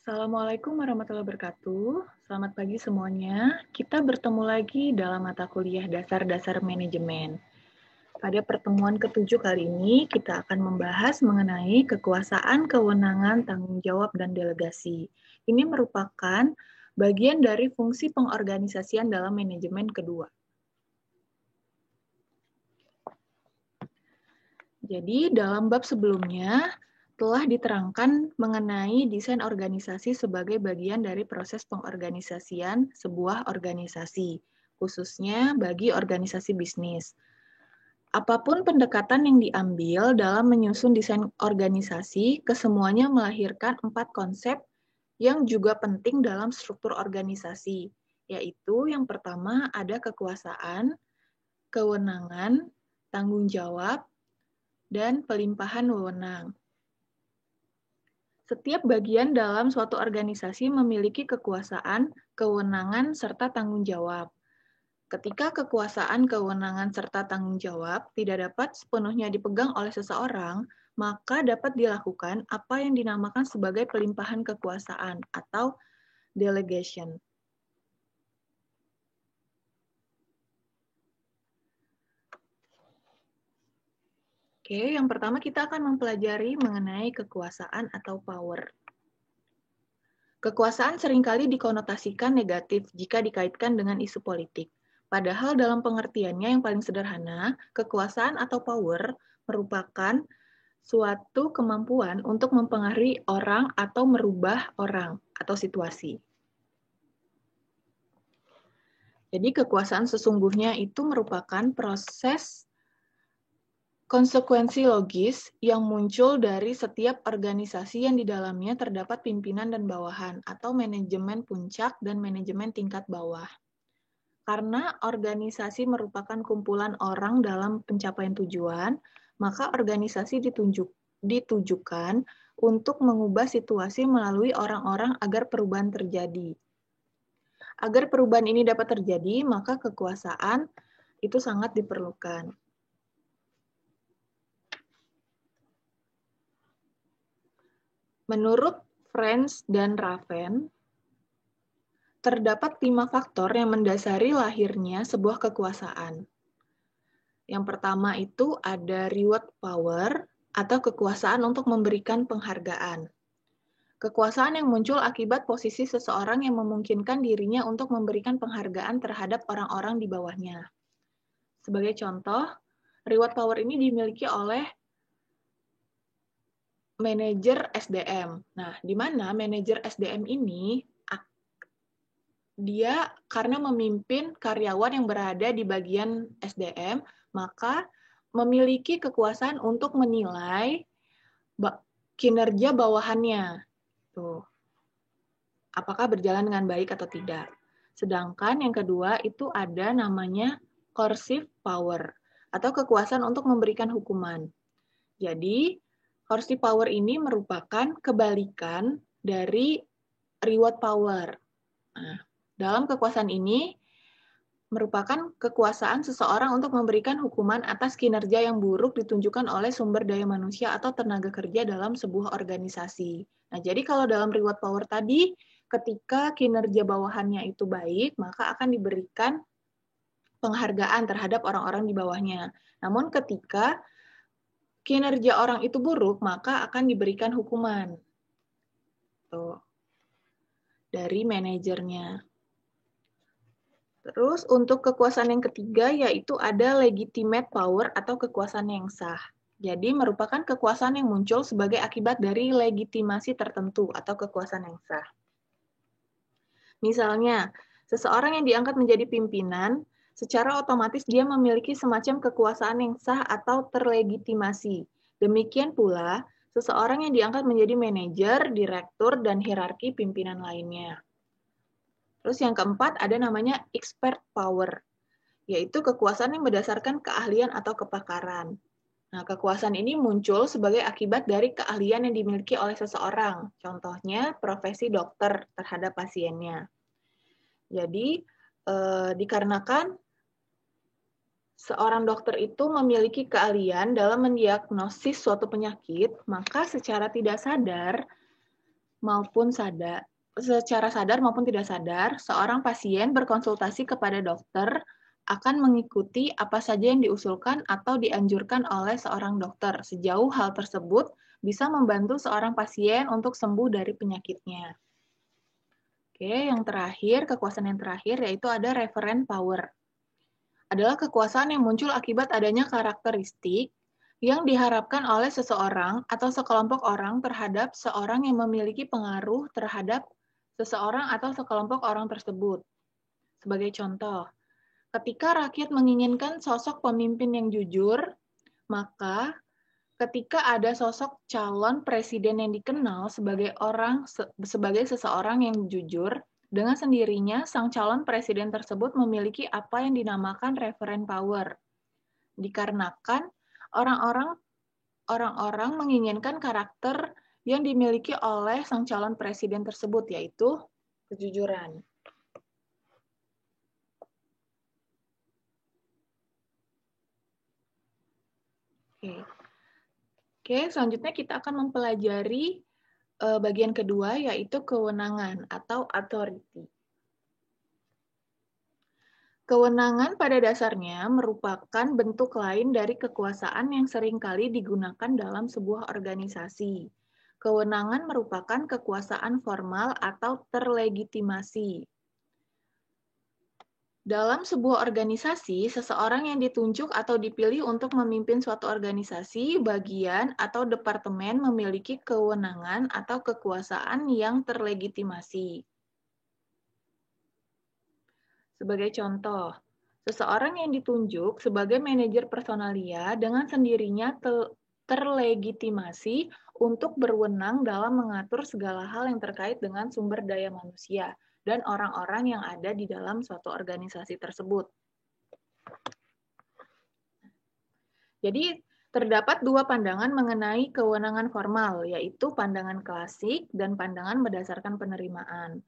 Assalamualaikum warahmatullahi wabarakatuh. Selamat pagi semuanya. Kita bertemu lagi dalam mata kuliah Dasar-Dasar Manajemen. Pada pertemuan ke-7 kali ini, kita akan membahas mengenai kekuasaan, kewenangan, tanggung jawab, dan delegasi. Ini merupakan bagian dari fungsi pengorganisasian dalam manajemen kedua. Jadi, dalam bab sebelumnya, telah diterangkan mengenai desain organisasi sebagai bagian dari proses pengorganisasian sebuah organisasi, khususnya bagi organisasi bisnis. Apapun pendekatan yang diambil dalam menyusun desain organisasi, kesemuanya melahirkan 4 konsep yang juga penting dalam struktur organisasi, yaitu yang pertama ada kekuasaan, kewenangan, tanggung jawab, dan pelimpahan wewenang. Setiap bagian dalam suatu organisasi memiliki kekuasaan, kewenangan, serta tanggung jawab. Ketika kekuasaan, kewenangan, serta tanggung jawab tidak dapat sepenuhnya dipegang oleh seseorang, maka dapat dilakukan apa yang dinamakan sebagai pelimpahan kekuasaan atau delegation. Oke, yang pertama kita akan mempelajari mengenai kekuasaan atau power. Kekuasaan seringkali dikonotasikan negatif jika dikaitkan dengan isu politik. Padahal dalam pengertiannya yang paling sederhana, kekuasaan atau power merupakan suatu kemampuan untuk mempengaruhi orang atau merubah orang atau situasi. Jadi kekuasaan sesungguhnya itu merupakan proses konsekuensi logis yang muncul dari setiap organisasi yang di dalamnya terdapat pimpinan dan bawahan, atau manajemen puncak dan manajemen tingkat bawah. Karena organisasi merupakan kumpulan orang dalam pencapaian tujuan, maka organisasi ditujukan untuk mengubah situasi melalui orang-orang agar perubahan terjadi. Agar perubahan ini dapat terjadi, maka kekuasaan itu sangat diperlukan. Menurut French dan Raven, terdapat 5 faktor yang mendasari lahirnya sebuah kekuasaan. Yang pertama itu ada reward power atau kekuasaan untuk memberikan penghargaan. Kekuasaan yang muncul akibat posisi seseorang yang memungkinkan dirinya untuk memberikan penghargaan terhadap orang-orang di bawahnya. Sebagai contoh, reward power ini dimiliki oleh manajer SDM. Nah, di mana manajer SDM ini dia karena memimpin karyawan yang berada di bagian SDM, maka memiliki kekuasaan untuk menilai kinerja bawahannya. Tuh. Apakah berjalan dengan baik atau tidak. Sedangkan yang kedua itu ada namanya coercive power atau kekuasaan untuk memberikan hukuman. Jadi, coercive power ini merupakan kebalikan dari reward power. Nah, dalam kekuasaan ini merupakan kekuasaan seseorang untuk memberikan hukuman atas kinerja yang buruk ditunjukkan oleh sumber daya manusia atau tenaga kerja dalam sebuah organisasi. Nah, jadi kalau dalam reward power tadi, ketika kinerja bawahannya itu baik, maka akan diberikan penghargaan terhadap orang-orang di bawahnya. Namun ketika kinerja orang itu buruk, maka akan diberikan hukuman. Tuh. Dari manajernya. Terus untuk kekuasaan yang ketiga yaitu ada legitimate power atau kekuasaan yang sah. Jadi merupakan kekuasaan yang muncul sebagai akibat dari legitimasi tertentu atau kekuasaan yang sah. Misalnya, seseorang yang diangkat menjadi pimpinan, secara otomatis dia memiliki semacam kekuasaan yang sah atau terlegitimasi. Demikian pula, seseorang yang diangkat menjadi manajer, direktur, dan hierarki pimpinan lainnya. Terus yang keempat ada namanya expert power, yaitu kekuasaan yang berdasarkan keahlian atau kepakaran. Nah, kekuasaan ini muncul sebagai akibat dari keahlian yang dimiliki oleh seseorang, contohnya profesi dokter terhadap pasiennya. Jadi, dikarenakan seorang dokter itu memiliki keahlian dalam mendiagnosis suatu penyakit, maka secara tidak sadar secara sadar maupun tidak sadar, seorang pasien berkonsultasi kepada dokter akan mengikuti apa saja yang diusulkan atau dianjurkan oleh seorang dokter, sejauh hal tersebut bisa membantu seorang pasien untuk sembuh dari penyakitnya. Oke, yang terakhir, kekuasaan yang terakhir yaitu ada referent power. Adalah kekuasaan yang muncul akibat adanya karakteristik yang diharapkan oleh seseorang atau sekelompok orang terhadap seorang yang memiliki pengaruh terhadap seseorang atau sekelompok orang tersebut. Sebagai contoh, ketika rakyat menginginkan sosok pemimpin yang jujur, maka ketika ada sosok calon presiden yang dikenal sebagai seseorang yang jujur, dengan sendirinya sang calon presiden tersebut memiliki apa yang dinamakan referent power. Dikarenakan orang-orang menginginkan karakter yang dimiliki oleh sang calon presiden tersebut, yaitu kejujuran. Oke, selanjutnya kita akan mempelajari bagian kedua, yaitu kewenangan atau authority. Kewenangan pada dasarnya merupakan bentuk lain dari kekuasaan yang seringkali digunakan dalam sebuah organisasi. Kewenangan merupakan kekuasaan formal atau terlegitimasi. Dalam sebuah organisasi, seseorang yang ditunjuk atau dipilih untuk memimpin suatu organisasi, bagian, atau departemen memiliki kewenangan atau kekuasaan yang terlegitimasi. Sebagai contoh, seseorang yang ditunjuk sebagai manajer personalia dengan sendirinya terlegitimasi untuk berwenang dalam mengatur segala hal yang terkait dengan sumber daya manusia dan orang-orang yang ada di dalam suatu organisasi tersebut. Jadi, terdapat dua pandangan mengenai kewenangan formal, yaitu pandangan klasik dan pandangan berdasarkan penerimaan.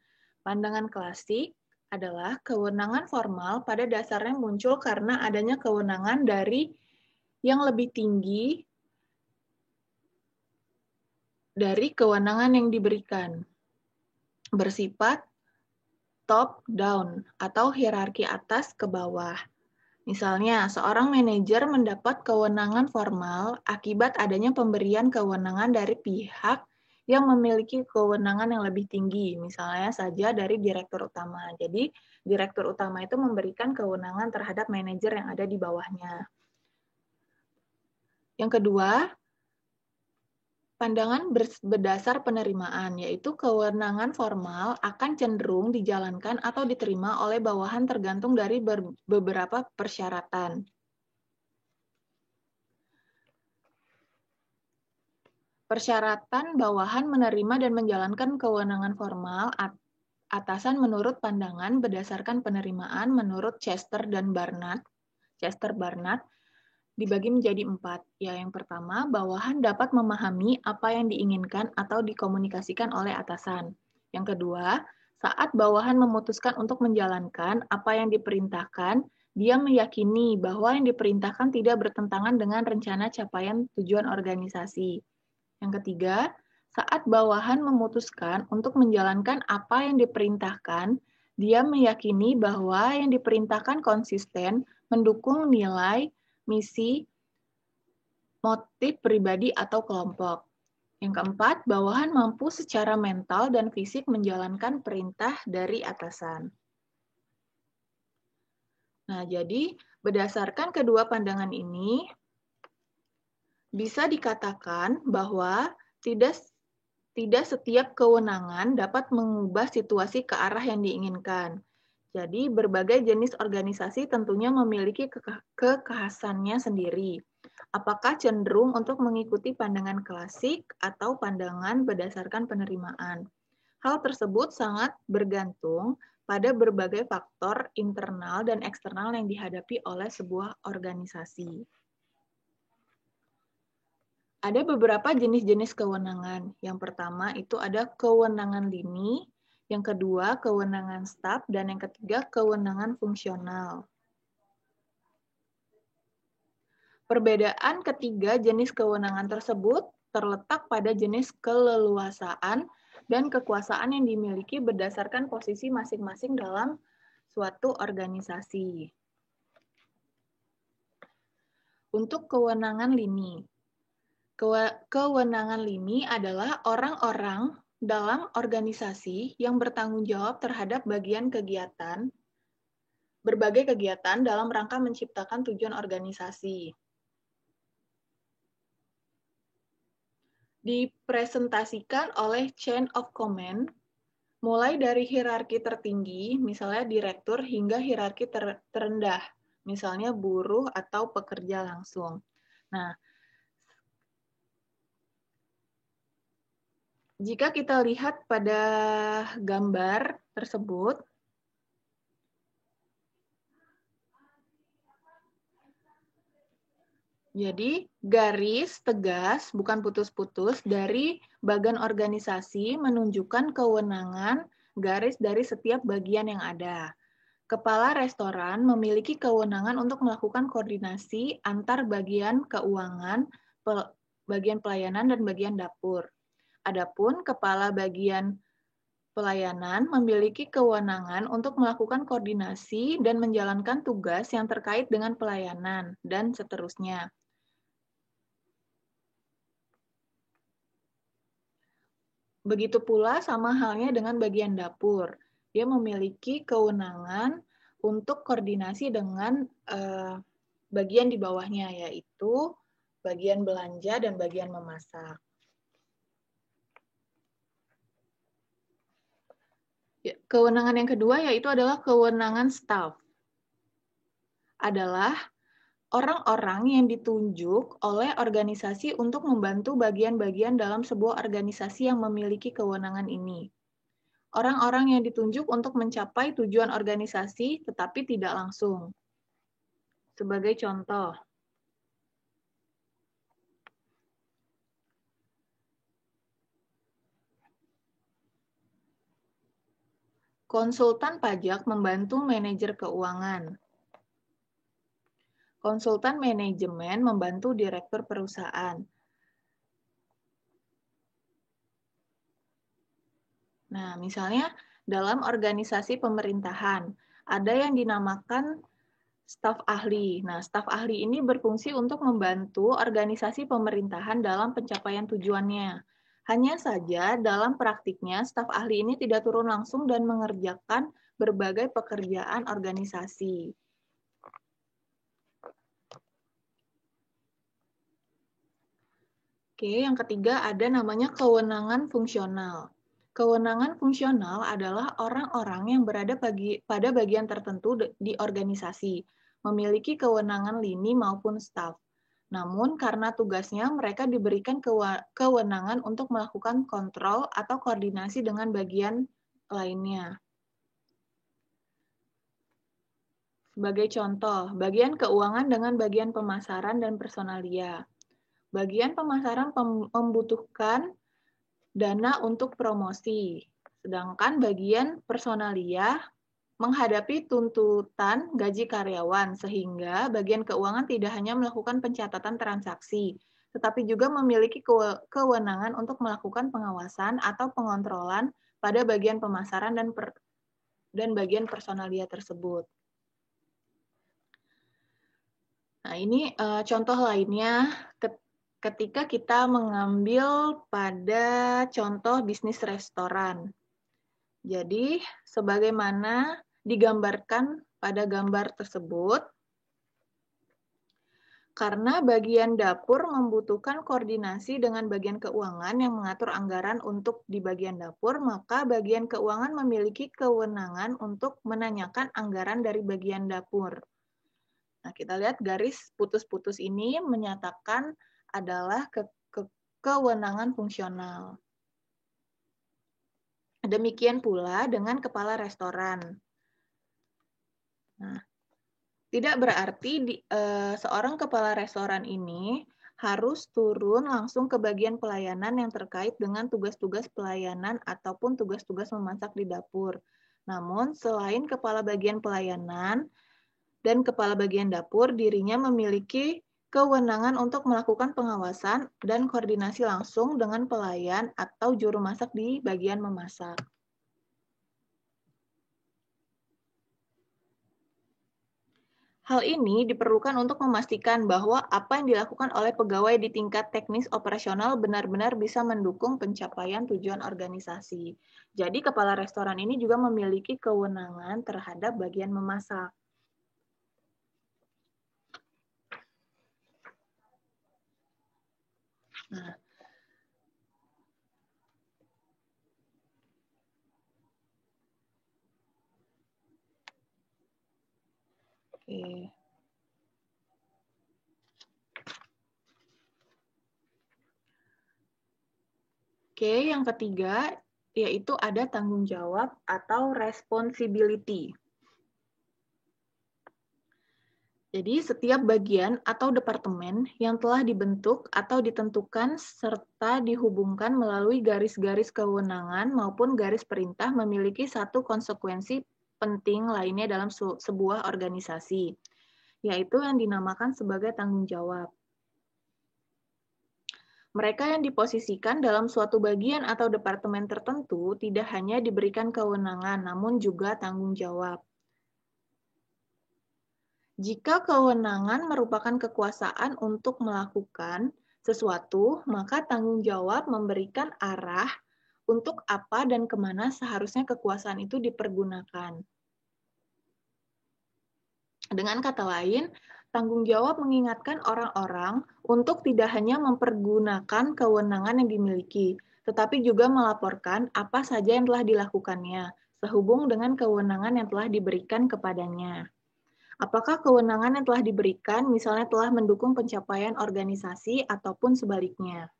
Pandangan klasik adalah kewenangan formal pada dasarnya muncul karena adanya kewenangan dari yang lebih tinggi dari kewenangan yang diberikan, bersifat top-down atau hierarki atas ke bawah. Misalnya, seorang manajer mendapat kewenangan formal akibat adanya pemberian kewenangan dari pihak yang memiliki kewenangan yang lebih tinggi, misalnya saja dari direktur utama. Jadi, direktur utama itu memberikan kewenangan terhadap manajer yang ada di bawahnya. Yang kedua, pandangan berdasar penerimaan, yaitu kewenangan formal akan cenderung dijalankan atau diterima oleh bawahan tergantung dari beberapa persyaratan. Persyaratan bawahan menerima dan menjalankan kewenangan formal atasan menurut pandangan berdasarkan penerimaan menurut Chester Barnard dibagi menjadi 4. Ya, yang pertama, bawahan dapat memahami apa yang diinginkan atau dikomunikasikan oleh atasan. Yang kedua, saat bawahan memutuskan untuk menjalankan apa yang diperintahkan, dia meyakini bahwa yang diperintahkan tidak bertentangan dengan rencana capaian tujuan organisasi. Yang ketiga, saat bawahan memutuskan untuk menjalankan apa yang diperintahkan, dia meyakini bahwa yang diperintahkan konsisten mendukung nilai, misi, motif pribadi atau kelompok. Yang keempat, bawahan mampu secara mental dan fisik menjalankan perintah dari atasan. Nah, jadi berdasarkan kedua pandangan ini, bisa dikatakan bahwa tidak setiap kewenangan dapat mengubah situasi ke arah yang diinginkan. Jadi, berbagai jenis organisasi tentunya memiliki kekhasannya sendiri. Apakah cenderung untuk mengikuti pandangan klasik atau pandangan berdasarkan penerimaan? Hal tersebut sangat bergantung pada berbagai faktor internal dan eksternal yang dihadapi oleh sebuah organisasi. Ada beberapa jenis-jenis kewenangan. Yang pertama itu ada kewenangan lini, yang kedua kewenangan staf, dan yang ketiga kewenangan fungsional. Perbedaan ketiga jenis kewenangan tersebut terletak pada jenis keleluasaan dan kekuasaan yang dimiliki berdasarkan posisi masing-masing dalam suatu organisasi. Untuk kewenangan lini. Kewenangan lini adalah orang-orang dalam organisasi yang bertanggung jawab terhadap berbagai kegiatan dalam rangka menciptakan tujuan organisasi. Dipresentasikan oleh chain of command, mulai dari hierarki tertinggi, misalnya direktur, hingga hierarki terendah, misalnya buruh atau pekerja langsung. Nah, jika kita lihat pada gambar tersebut, jadi garis tegas, bukan putus-putus, dari bagan organisasi menunjukkan kewenangan garis dari setiap bagian yang ada. Kepala restoran memiliki kewenangan untuk melakukan koordinasi antar bagian keuangan, bagian pelayanan, dan bagian dapur. Adapun kepala bagian pelayanan memiliki kewenangan untuk melakukan koordinasi dan menjalankan tugas yang terkait dengan pelayanan, dan seterusnya. Begitu pula sama halnya dengan bagian dapur. Dia memiliki kewenangan untuk koordinasi dengan bagian di bawahnya, yaitu bagian belanja dan bagian memasak. Kewenangan yang kedua yaitu adalah kewenangan staf. Adalah orang-orang yang ditunjuk oleh organisasi untuk membantu bagian-bagian dalam sebuah organisasi yang memiliki kewenangan ini. Orang-orang yang ditunjuk untuk mencapai tujuan organisasi tetapi tidak langsung. Sebagai contoh, konsultan pajak membantu manajer keuangan. Konsultan manajemen membantu direktur perusahaan. Nah, misalnya dalam organisasi pemerintahan, ada yang dinamakan staf ahli. Nah, staf ahli ini berfungsi untuk membantu organisasi pemerintahan dalam pencapaian tujuannya. Hanya saja dalam praktiknya, staf ahli ini tidak turun langsung dan mengerjakan berbagai pekerjaan organisasi. Oke, yang ketiga ada namanya kewenangan fungsional. Kewenangan fungsional adalah orang-orang yang berada pada bagian tertentu di organisasi, memiliki kewenangan lini maupun staf. Namun, karena tugasnya, mereka diberikan kewenangan untuk melakukan kontrol atau koordinasi dengan bagian lainnya. Sebagai contoh, bagian keuangan dengan bagian pemasaran dan personalia. Bagian pemasaran membutuhkan dana untuk promosi, sedangkan bagian personalia menghadapi tuntutan gaji karyawan, sehingga bagian keuangan tidak hanya melakukan pencatatan transaksi, tetapi juga memiliki kewenangan untuk melakukan pengawasan atau pengontrolan pada bagian pemasaran dan bagian personalia tersebut. Nah, ini contoh lainnya ketika kita mengambil pada contoh bisnis restoran. Jadi, sebagaimana digambarkan pada gambar tersebut, karena bagian dapur membutuhkan koordinasi dengan bagian keuangan yang mengatur anggaran untuk di bagian dapur, maka bagian keuangan memiliki kewenangan untuk menanyakan anggaran dari bagian dapur. Nah, kita lihat garis putus-putus ini menyatakan adalah kewenangan fungsional. Demikian pula dengan kepala restoran. Nah, tidak berarti seorang kepala restoran ini harus turun langsung ke bagian pelayanan yang terkait dengan tugas-tugas pelayanan ataupun tugas-tugas memasak di dapur. Namun, selain kepala bagian pelayanan dan kepala bagian dapur, dirinya memiliki kewenangan untuk melakukan pengawasan dan koordinasi langsung dengan pelayan atau juru masak di bagian memasak. Hal ini diperlukan untuk memastikan bahwa apa yang dilakukan oleh pegawai di tingkat teknis operasional benar-benar bisa mendukung pencapaian tujuan organisasi. Jadi, kepala restoran ini juga memiliki kewenangan terhadap bagian memasak. Nah, oke. Oke, yang ketiga yaitu ada tanggung jawab atau responsibility. Jadi, setiap bagian atau departemen yang telah dibentuk atau ditentukan serta dihubungkan melalui garis-garis kewenangan maupun garis perintah memiliki satu konsekuensi penting lainnya dalam sebuah organisasi, yaitu yang dinamakan sebagai tanggung jawab. Mereka yang diposisikan dalam suatu bagian atau departemen tertentu tidak hanya diberikan kewenangan, namun juga tanggung jawab. Jika kewenangan merupakan kekuasaan untuk melakukan sesuatu, maka tanggung jawab memberikan arah untuk apa dan kemana seharusnya kekuasaan itu dipergunakan. Dengan kata lain, tanggung jawab mengingatkan orang-orang untuk tidak hanya mempergunakan kewenangan yang dimiliki, tetapi juga melaporkan apa saja yang telah dilakukannya, sehubung dengan kewenangan yang telah diberikan kepadanya. Apakah kewenangan yang telah diberikan misalnya telah mendukung pencapaian organisasi ataupun sebaliknya?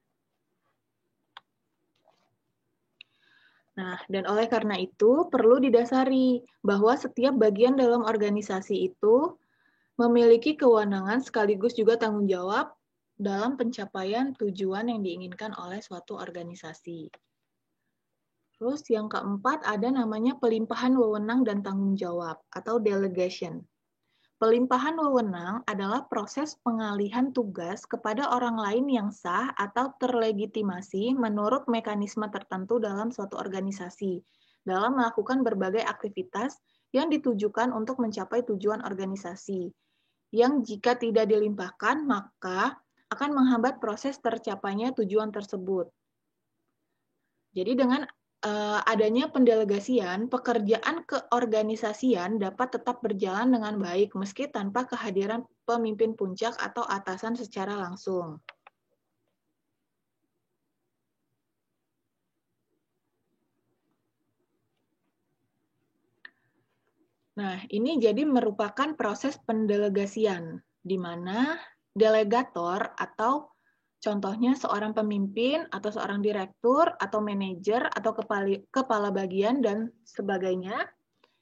Nah, dan oleh karena itu perlu didasari bahwa setiap bagian dalam organisasi itu memiliki kewenangan sekaligus juga tanggung jawab dalam pencapaian tujuan yang diinginkan oleh suatu organisasi. Terus yang keempat ada namanya pelimpahan wewenang dan tanggung jawab atau delegation. Pelimpahan wewenang adalah proses pengalihan tugas kepada orang lain yang sah atau terlegitimasi menurut mekanisme tertentu dalam suatu organisasi, dalam melakukan berbagai aktivitas yang ditujukan untuk mencapai tujuan organisasi, yang jika tidak dilimpahkan, maka akan menghambat proses tercapainya tujuan tersebut. Jadi dengan adanya pendelegasian, pekerjaan keorganisasian dapat tetap berjalan dengan baik meski tanpa kehadiran pemimpin puncak atau atasan secara langsung. Nah, ini jadi merupakan proses pendelegasian, di mana delegator atau contohnya seorang pemimpin atau seorang direktur atau manajer atau kepala bagian dan sebagainya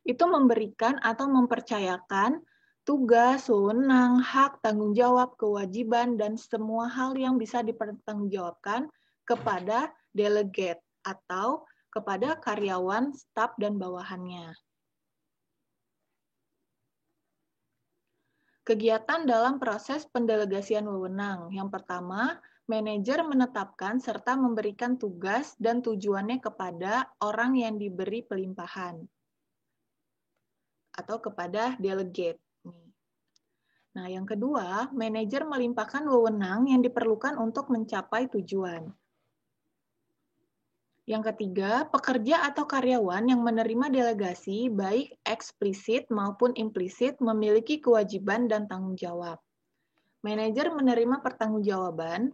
itu memberikan atau mempercayakan tugas, wewenang, hak, tanggung jawab, kewajiban, dan semua hal yang bisa dipertanggungjawabkan kepada delegate atau kepada karyawan, staf, dan bawahannya. Kegiatan dalam proses pendelegasian wewenang. Yang pertama, manajer menetapkan serta memberikan tugas dan tujuannya kepada orang yang diberi pelimpahan atau kepada delegate. Nah, yang kedua, manajer melimpahkan wewenang yang diperlukan untuk mencapai tujuan. Yang ketiga, pekerja atau karyawan yang menerima delegasi, baik eksplisit maupun implisit, memiliki kewajiban dan tanggung jawab. Manajer menerima pertanggungjawaban,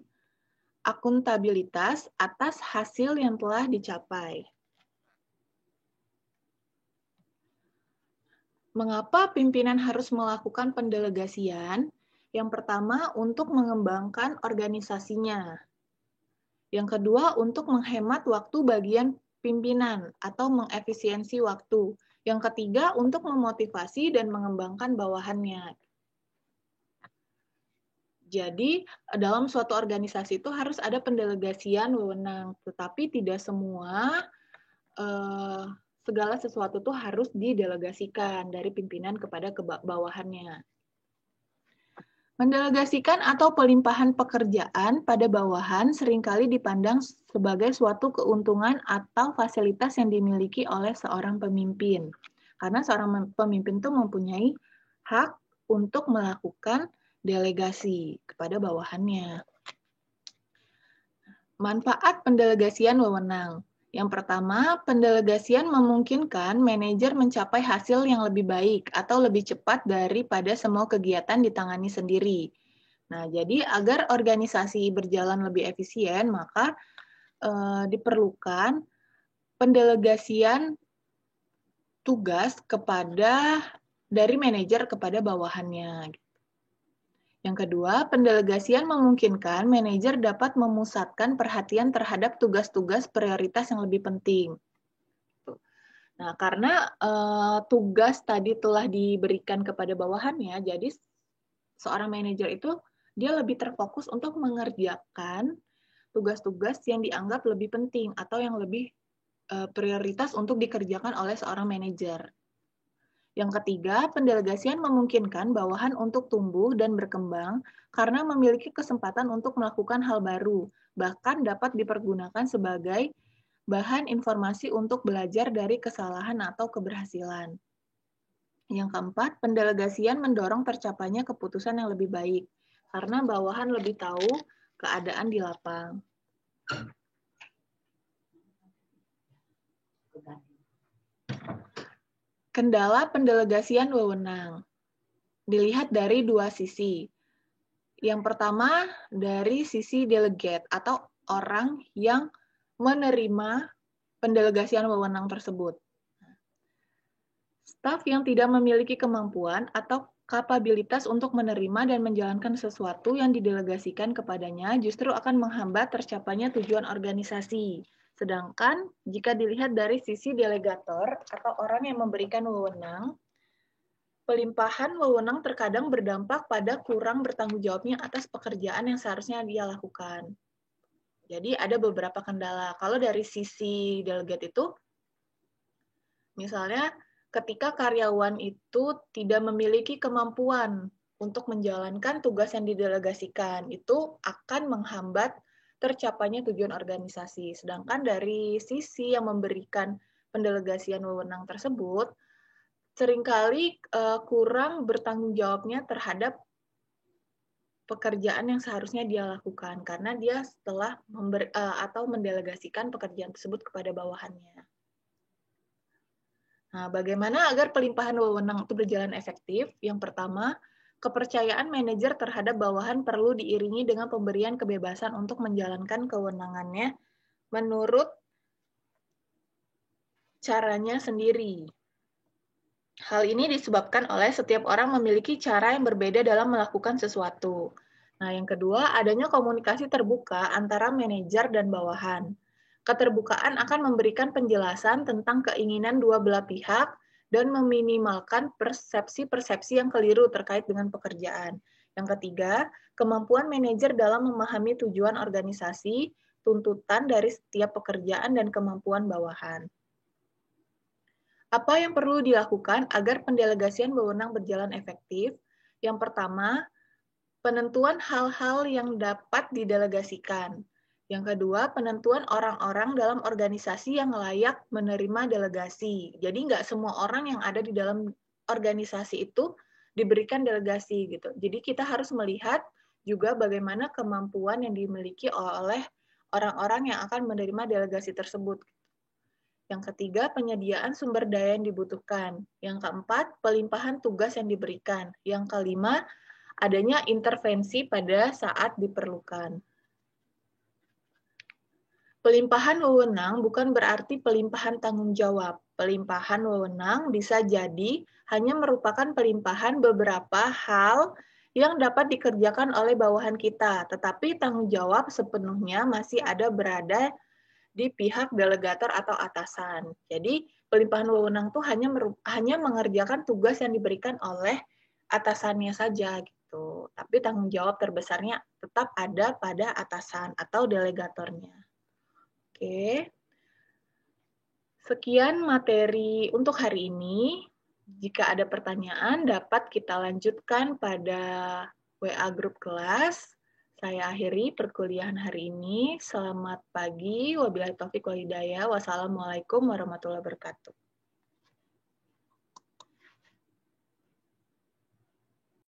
akuntabilitas atas hasil yang telah dicapai. Mengapa pimpinan harus melakukan pendelegasian? Yang pertama, untuk mengembangkan organisasinya. Yang kedua, untuk menghemat waktu bagian pimpinan atau mengefisiensi waktu. Yang ketiga, untuk memotivasi dan mengembangkan bawahannya. Jadi, dalam suatu organisasi itu harus ada pendelegasian wewenang, tetapi tidak semua segala sesuatu itu harus didelegasikan dari pimpinan kepada bawahannya. Mendelegasikan atau pelimpahan pekerjaan pada bawahan seringkali dipandang sebagai suatu keuntungan atau fasilitas yang dimiliki oleh seorang pemimpin. Karena seorang pemimpin itu mempunyai hak untuk melakukan delegasi kepada bawahannya. Manfaat pendelegasian wewenang. Yang pertama, pendelegasian memungkinkan manajer mencapai hasil yang lebih baik atau lebih cepat daripada semua kegiatan ditangani sendiri. Nah, jadi agar organisasi berjalan lebih efisien, maka diperlukan pendelegasian tugas dari manajer kepada bawahannya. Yang kedua, pendelegasian memungkinkan manajer dapat memusatkan perhatian terhadap tugas-tugas prioritas yang lebih penting. Nah, karena tugas tadi telah diberikan kepada bawahannya, jadi seorang manajer itu dia lebih terfokus untuk mengerjakan tugas-tugas yang dianggap lebih penting atau yang lebih prioritas untuk dikerjakan oleh seorang manajer. Yang ketiga, pendelegasian memungkinkan bawahan untuk tumbuh dan berkembang karena memiliki kesempatan untuk melakukan hal baru, bahkan dapat dipergunakan sebagai bahan informasi untuk belajar dari kesalahan atau keberhasilan. Yang keempat, pendelegasian mendorong tercapainya keputusan yang lebih baik, karena bawahan lebih tahu keadaan di lapang. Kendala pendelegasian wewenang dilihat dari dua sisi. Yang pertama, dari sisi delegate atau orang yang menerima pendelegasian wewenang tersebut. Staf yang tidak memiliki kemampuan atau kapabilitas untuk menerima dan menjalankan sesuatu yang didelegasikan kepadanya justru akan menghambat tercapainya tujuan organisasi. Sedangkan jika dilihat dari sisi delegator atau orang yang memberikan wewenang, pelimpahan wewenang terkadang berdampak pada kurang bertanggung jawabnya atas pekerjaan yang seharusnya dia lakukan. Jadi ada beberapa kendala. Kalau dari sisi delegate itu, misalnya ketika karyawan itu tidak memiliki kemampuan untuk menjalankan tugas yang didelegasikan, itu akan menghambat tercapainya tujuan organisasi. Sedangkan dari sisi yang memberikan pendelegasian wewenang tersebut, seringkali kurang bertanggung jawabnya terhadap pekerjaan yang seharusnya dia lakukan karena dia setelah mendelegasikan pekerjaan tersebut kepada bawahannya. Nah, bagaimana agar pelimpahan wewenang itu berjalan efektif? Yang pertama, kepercayaan manajer terhadap bawahan perlu diiringi dengan pemberian kebebasan untuk menjalankan kewenangannya menurut caranya sendiri. Hal ini disebabkan oleh setiap orang memiliki cara yang berbeda dalam melakukan sesuatu. Nah, yang kedua, adanya komunikasi terbuka antara manajer dan bawahan. Keterbukaan akan memberikan penjelasan tentang keinginan dua belah pihak dan meminimalkan persepsi-persepsi yang keliru terkait dengan pekerjaan. Yang ketiga, kemampuan manajer dalam memahami tujuan organisasi, tuntutan dari setiap pekerjaan, dan kemampuan bawahan. Apa yang perlu dilakukan agar pendelegasian wewenang berjalan efektif? Yang pertama, penentuan hal-hal yang dapat didelegasikan. Yang kedua, penentuan orang-orang dalam organisasi yang layak menerima delegasi. Jadi nggak semua orang yang ada di dalam organisasi itu diberikan delegasi gitu. Jadi kita harus melihat juga bagaimana kemampuan yang dimiliki oleh orang-orang yang akan menerima delegasi tersebut. Yang ketiga, penyediaan sumber daya yang dibutuhkan. Yang keempat, pelimpahan tugas yang diberikan. Yang kelima, adanya intervensi pada saat diperlukan. Pelimpahan wewenang bukan berarti pelimpahan tanggung jawab. Pelimpahan wewenang bisa jadi hanya merupakan pelimpahan beberapa hal yang dapat dikerjakan oleh bawahan kita, tetapi tanggung jawab sepenuhnya masih ada berada di pihak delegator atau atasan. Jadi pelimpahan wewenang itu hanya mengerjakan tugas yang diberikan oleh atasannya saja gitu. Tapi tanggung jawab terbesarnya tetap ada pada atasan atau delegatornya. Oke. Sekian materi untuk hari ini. Jika ada pertanyaan dapat kita lanjutkan pada WA grup kelas. Saya akhiri perkuliahan hari ini. Selamat pagi. Wabillahi taufiq wal hidayah. Wassalamualaikum warahmatullahi wabarakatuh.